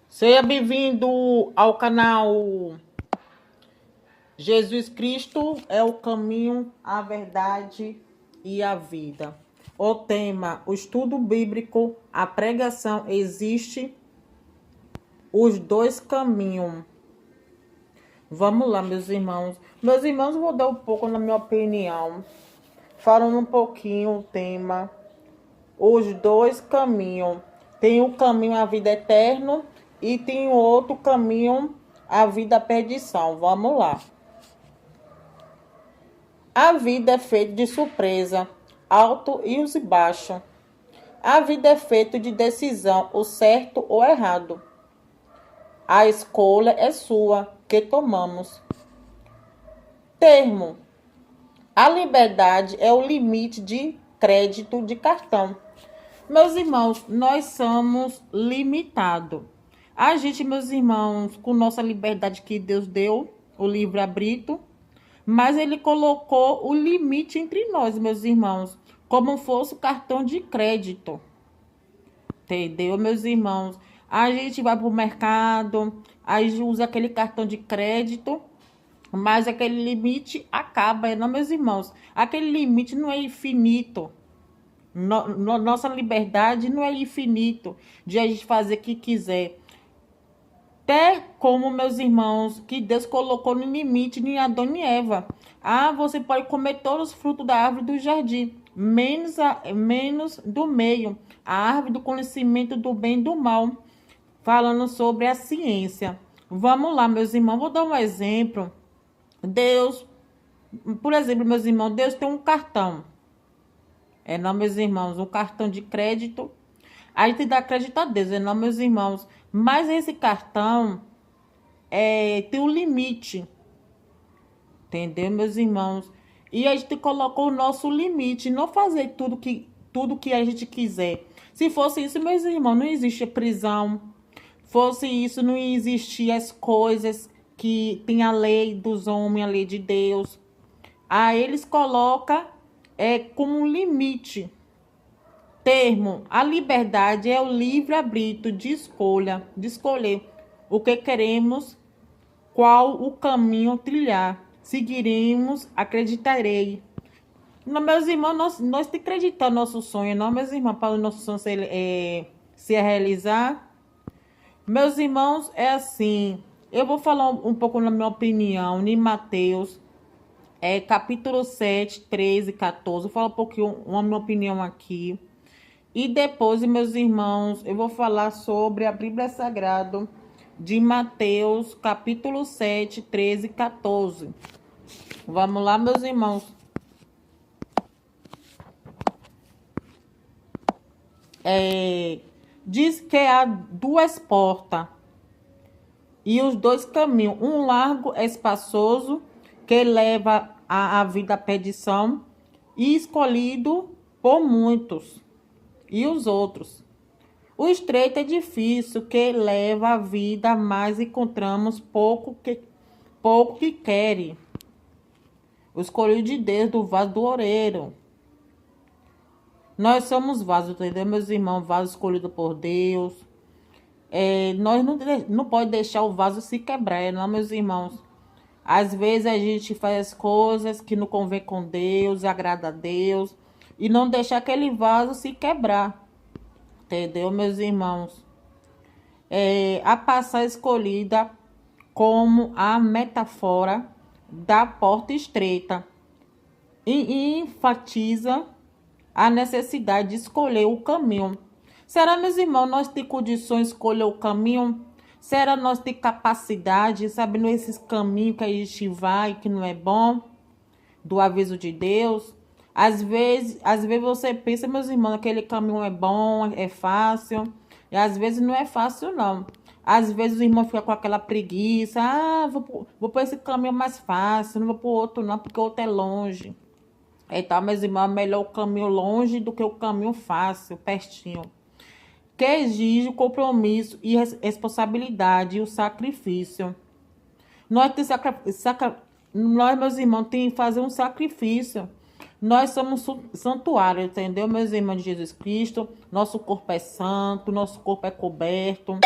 Seja bem-vindo ao canal Jesus Cristo é o caminho, a verdade e a vida. O tema, o estudo bíblico, a pregação, existe os dois caminhos. Vamos lá, meus irmãos. Meus irmãos, vou dar um pouco na minha opinião, falando um pouquinho o tema, os dois caminhos. Tem o caminho à vida eterna e tem o outro caminho à vida à perdição. Vamos lá. A vida é feita de surpresa, alto e os baixos. A vida é feita de decisão, o certo ou errado. A escolha é sua, que tomamos. Termo. A liberdade é o limite de crédito de cartão. Meus irmãos, nós somos limitados. A gente, meus irmãos, com nossa liberdade que Deus deu, o livre-arbítrio, mas ele colocou o limite entre nós, meus irmãos, como fosse o cartão de crédito. Entendeu, meus irmãos? A gente vai para o mercado, aí usa aquele cartão de crédito, mas aquele limite acaba, não, meus irmãos? Aquele limite não é infinito. Nossa liberdade não é infinito de a gente fazer o que quiser. Até como, meus irmãos, que Deus colocou no limite em Adão e Eva. Ah, você pode comer todos os frutos da árvore do jardim, menos do meio, a árvore do conhecimento do bem e do mal, falando sobre a ciência. Vamos lá, meus irmãos, vou dar um exemplo. Deus, por exemplo, meus irmãos, Deus tem um cartão. Não, meus irmãos, um cartão de crédito. A gente dá crédito a Deus, não, meus irmãos. Mas esse cartão tem um limite. Entendeu, meus irmãos? E a gente colocou o nosso limite, não fazer tudo que a gente quiser. Se fosse isso, meus irmãos, não existe prisão. Fosse isso, não existia as coisas que tem a lei dos homens, a lei de Deus. Aí eles colocam como um limite. Termo, a liberdade é o livre-arbítrio de escolher o que queremos, qual o caminho trilhar. Seguiremos, acreditarei. Não, meus irmãos, nós temos que acreditar no nosso sonho, não, meus irmãos, para o nosso sonho se realizar. Meus irmãos, é assim, eu vou falar um pouco na minha opinião, em Mateus, capítulo 7, 13, 14, vou falar um pouquinho, a minha opinião aqui. E depois, meus irmãos, eu vou falar sobre a Bíblia Sagrada de Mateus, capítulo 7, 13 e 14. Vamos lá, meus irmãos. Diz que há duas portas e os dois caminhos. Um largo, espaçoso, que leva a vida à perdição, e escolhido por muitos. E os outros. O estreito é difícil, que leva a vida, mas encontramos pouco que querem. O escolhido de Deus, do vaso do oureiro. Nós somos vasos, entendeu, meus irmãos? Vaso escolhido por Deus. Nós não pode deixar o vaso se quebrar, não, meus irmãos? Às vezes a gente faz coisas que não convém com Deus, agrada a Deus, e não deixar aquele vaso se quebrar. Entendeu, meus irmãos? A passagem escolhida como a metáfora da porta estreita e enfatiza a necessidade de escolher o caminho. Será, meus irmãos, nós temos condições de escolher o caminho? Será nós temos capacidade, sabendo esses caminhos que a gente vai, que não é bom, do aviso de Deus? Às vezes você pensa, meus irmãos, aquele caminho é bom, é fácil. E às vezes não é fácil, não. Às vezes o irmão fica com aquela preguiça. Ah, vou por esse caminho mais fácil, não vou por outro não, porque o outro é longe. Então, meus irmãos, é melhor o caminho longe do que o caminho fácil, pertinho. Que exige o compromisso e responsabilidade e o sacrifício. Nós, meus irmãos, temos que fazer um sacrifício. Nós somos santuário, entendeu, meus irmãos de Jesus Cristo? Nosso corpo é santo, nosso corpo é coberto.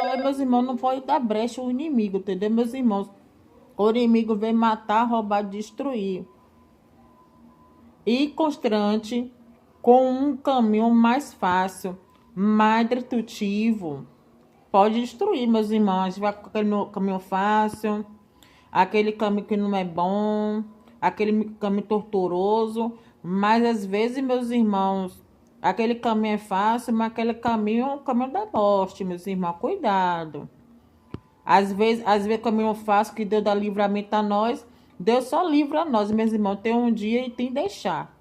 nós, meus irmãos, não pode dar brecha ao inimigo, entendeu, meus irmãos? O inimigo vem matar, roubar, destruir. E constante com um caminho mais fácil, mais intuitivo. Pode destruir, meus irmãos. Vai com aquele caminho fácil, aquele caminho que não é bom, aquele caminho torturoso. Mas às vezes, meus irmãos, aquele caminho é fácil, mas aquele caminho é o caminho da morte, meus irmãos. Cuidado. Às vezes caminho fácil que Deus dá livramento a nós, Deus só livra a nós, meus irmãos. Tem um dia e tem que deixar.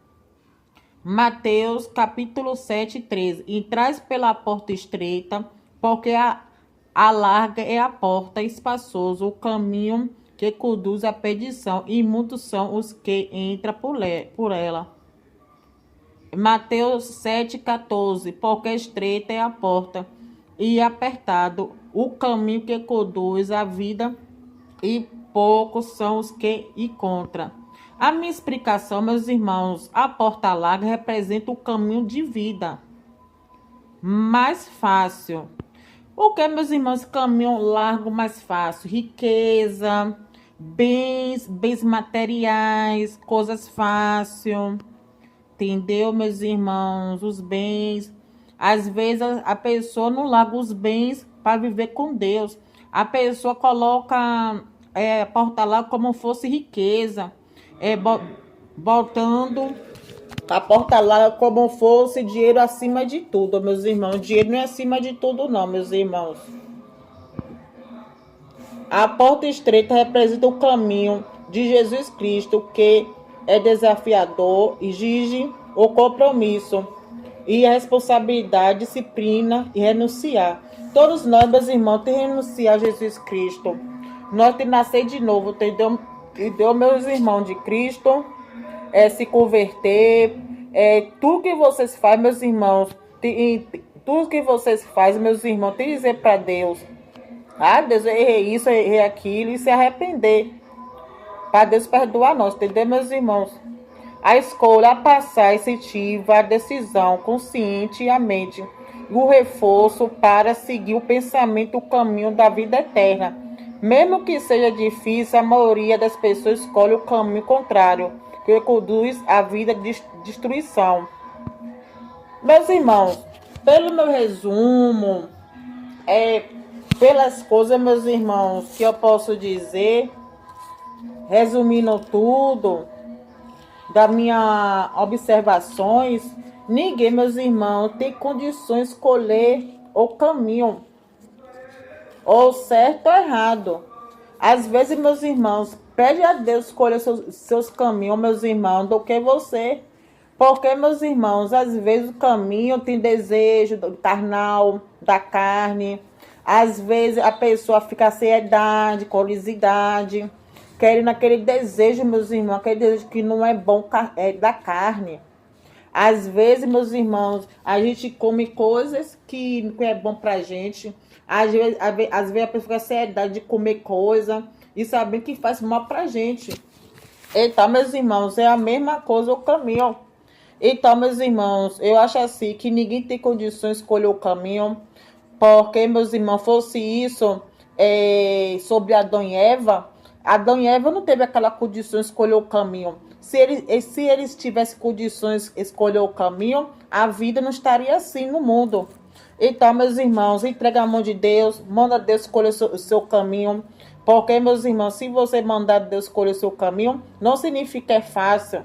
Mateus capítulo 7, 13. Entrais pela porta estreita, porque a larga é a porta, espaçoso o caminho que conduz à perdição, e muitos são os que entram por ela. Mateus 7, 14. Porque estreita é a porta, e apertado o caminho que conduz à vida, e poucos são os que encontram. A minha explicação, meus irmãos, a porta larga representa o caminho de vida mais fácil. O que, meus irmãos, caminho largo mais fácil? Riqueza, bens materiais, coisas fáceis. Entendeu, meus irmãos? Os bens. Às vezes a pessoa não larga os bens para viver com Deus. A pessoa coloca a porta larga como fosse riqueza. Botando a porta larga como fosse dinheiro acima de tudo, meus irmãos. Dinheiro não é acima de tudo, não, meus irmãos. A porta estreita representa o caminho de Jesus Cristo, que é desafiador, exige o compromisso e a responsabilidade, disciplina e renunciar. Todos nós, meus irmãos, temos que renunciar a Jesus Cristo. Nós temos que nascer de novo, entendeu? Entendeu, meus irmãos de Cristo? Se converter. Tudo que vocês fazem, meus irmãos, tudo que vocês fazem, meus irmãos, tem que dizer para Deus. Ah, Deus, eu errei isso, eu errei aquilo, e se arrepender. Para Deus perdoar nós, entendeu, meus irmãos? A escolha, a passar, incentiva a decisão consciente e a mente. E o reforço para seguir o pensamento, o caminho da vida eterna. Mesmo que seja difícil, a maioria das pessoas escolhe o caminho contrário, que conduz à vida de destruição. Meus irmãos, pelo meu resumo, pelas coisas, meus irmãos, que eu posso dizer, resumindo tudo, das minhas observações, ninguém, meus irmãos, tem condições de escolher o caminho, ou certo ou errado. Às vezes, meus irmãos, pede a Deus escolher seus caminhos, meus irmãos, do que você. Porque, meus irmãos, às vezes o caminho tem desejo do carnal, da carne. Às vezes a pessoa fica sem idade, curiosidade, querendo aquele desejo, meus irmãos, aquele desejo que não é bom, é da carne. Às vezes, meus irmãos, a gente come coisas que não é bom pra gente. Às vezes a pessoa fica sem idade de comer coisa e sabendo que faz mal pra gente. Então, meus irmãos, é a mesma coisa o caminho. Então, meus irmãos, eu acho assim que ninguém tem condições de escolher o caminho. Porque, meus irmãos, fosse isso sobre Adão e Eva não teve aquela condição de escolher o caminho. Se eles tivessem condições de escolher o caminho, a vida não estaria assim no mundo. Então, meus irmãos, entrega a mão de Deus, manda Deus escolher o seu caminho. Porque, meus irmãos, se você mandar Deus escolher o seu caminho, não significa que é fácil.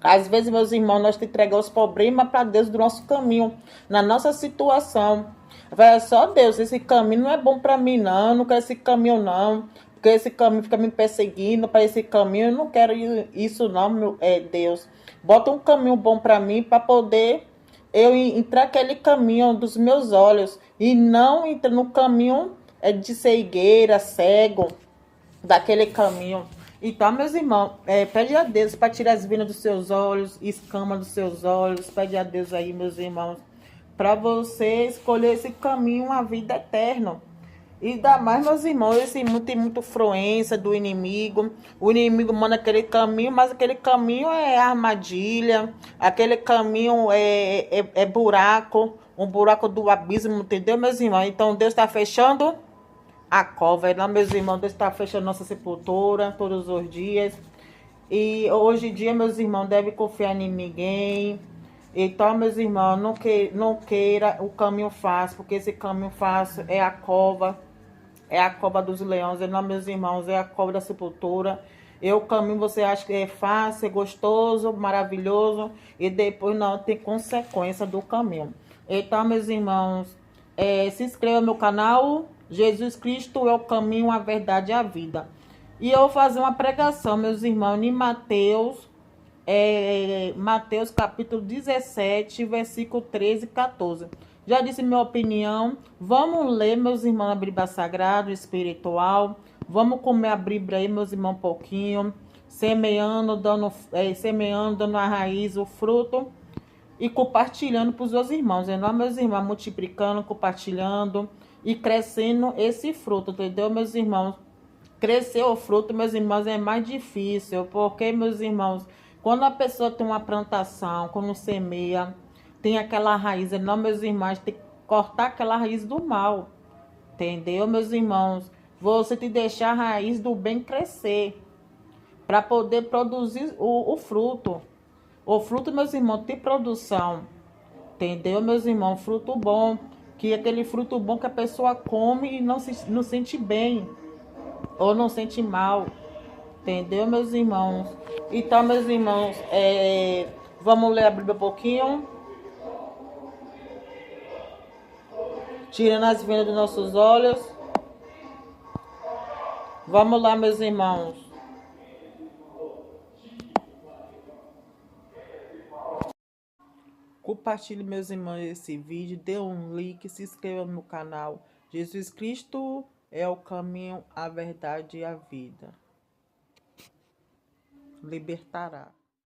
Às vezes, meus irmãos, nós entregamos os problemas para Deus do nosso caminho, na nossa situação. Vai só Deus, esse caminho não é bom para mim, não. Eu não quero esse caminho, não. Porque esse caminho fica me perseguindo para esse caminho. Eu não quero isso, não, Deus. Bota um caminho bom para mim, para poder eu entrar naquele caminho dos meus olhos. E não entrar no caminho de cegueira, cego, daquele caminho. Então, meus irmãos, pede a Deus para tirar as venas dos seus olhos, escama dos seus olhos. Pede a Deus aí, meus irmãos, para você escolher esse caminho, a vida eterna. E ainda mais, meus irmãos, esse mundo tem muita influência do inimigo. O inimigo manda aquele caminho, mas aquele caminho é armadilha, aquele caminho é buraco. um buraco do abismo, entendeu, meus irmãos? Então Deus está fechando a cova, não, meus irmãos, Deus está fechando nossa sepultura todos os dias. E hoje em dia, meus irmãos, devem confiar em ninguém. Então, meus irmãos, não queira o caminho fácil, porque esse caminho fácil é a cova dos leões, não, meus irmãos, é a cova da sepultura. E o caminho você acha que é fácil, é gostoso, maravilhoso, e depois não tem consequência do caminho. Então, meus irmãos, se inscreva no meu canal. Jesus Cristo é o caminho, a verdade e a vida. E eu vou fazer uma pregação, meus irmãos, em Mateus capítulo 17, versículo 13 e 14. Já disse minha opinião. Vamos ler, meus irmãos, a Bíblia Sagrada, espiritual. Vamos comer a Bíblia aí, meus irmãos, um pouquinho. Semeando, dando a raiz, o fruto. E compartilhando para os meus irmãos. Não, meus irmãos, multiplicando, compartilhando e crescendo esse fruto, entendeu, meus irmãos? Crescer o fruto, meus irmãos, é mais difícil, porque, meus irmãos, quando a pessoa tem uma plantação, quando semeia, tem aquela raiz, não, meus irmãos, tem que cortar aquela raiz do mal, entendeu, meus irmãos? Você tem que deixar a raiz do bem crescer, para poder produzir o fruto. O fruto, meus irmãos, tem produção, entendeu, meus irmãos? Fruto bom, que é aquele fruto bom que a pessoa come e não sente bem, ou não sente mal, entendeu, meus irmãos? Então, meus irmãos, vamos ler a Bíblia um pouquinho, tirando as vendas dos nossos olhos. Vamos lá, meus irmãos. Compartilhe, meus irmãos, esse vídeo, dê um like, se inscreva no canal. Jesus Cristo é o caminho, a verdade e a vida. Libertará.